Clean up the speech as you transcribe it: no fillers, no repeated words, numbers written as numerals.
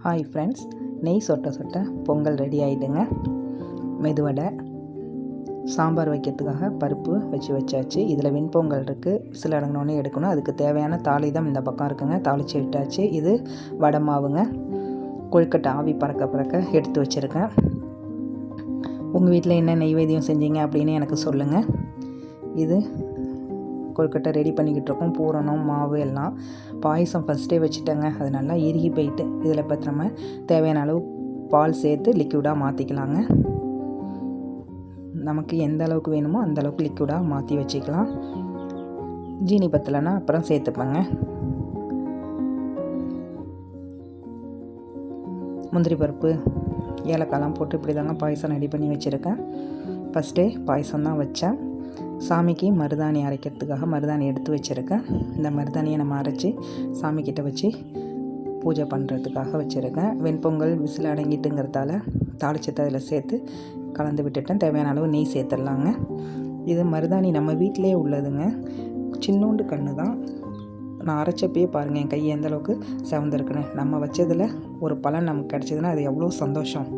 Hi friends, நெய் சொட்ட சொட்ட பொங்கல் ரெடி ஆகிடுங்க. மெதுவடை சாம்பார் வைக்கிறதுக்காக பருப்பு வச்சாச்சு. இதில் வெண்பொங்கல் இருக்குது. விசில் அடங்கினோடனே எடுக்கணும். அதுக்கு தேவையான தாளிதம் இந்த பக்கம் இருக்குங்க. தாளித்து விட்டாச்சு. இது வடை மாவுங்க. கொழுக்கட்டை ஆவி பறக்க எடுத்து வச்சுருக்கேன். உங்கள் வீட்டில் என்ன நெய்வேத்தியம் செஞ்சீங்க அப்படின்னு எனக்கு சொல்லுங்கள். இது கொழுக்கட்டை ரெடி பண்ணிக்கிட்டு இருக்கோம். பூரணம் மாவு எல்லாம். பாயசம் ஃபஸ்ட்டே வச்சுட்டேங்க. அது நல்லா இறுகி போயிட்டு இதில் இப்போ நம்ம தேவையான அளவு பால் சேர்த்து லிக்விடாக மாற்றிக்கலாங்க. நமக்கு எந்த அளவுக்கு வேணுமோ அந்த அளவுக்கு லிக்விடாக மாற்றி வச்சுக்கலாம். ஜீனி பத்தலைன்னா அப்புறம் சேர்த்துப்பேங்க. முந்திரி பருப்பு ஏலக்காய்லாம் போட்டு இப்படி தாங்க பாயசம் ரெடி பண்ணி வச்சுருக்கேன். ஃபஸ்ட்டே பாயசம் தான் வச்சேன். சாமிக்கு மருதாணி அரைக்கிறதுக்காக மருதாணி எடுத்து வச்சுருக்கேன். இந்த மருதாணியை நம்ம அரைச்சி சாமிக்கிட்ட வச்சு பூஜை பண்ணுறதுக்காக வச்சுருக்கேன். வெண்பொங்கல் விசில் அடங்கிட்டுங்கிறதால தாளிச்சத்தை அதில் சேர்த்து கலந்து விட்டுட்டேன். தேவையான அளவு நெய் சேர்த்துடலாங்க. இது மருதாணி நம்ம வீட்டிலே உள்ளதுங்க. சின்னோண்டு கன்று தான். நான் அரைச்சப்பயே பாருங்கள் என் கை எந்த அளவுக்கு செவந்திருக்குன்னு. நம்ம வச்சதில் ஒரு பலன் நமக்கு கிடச்சிதுன்னா அது எவ்வளோ சந்தோஷம்.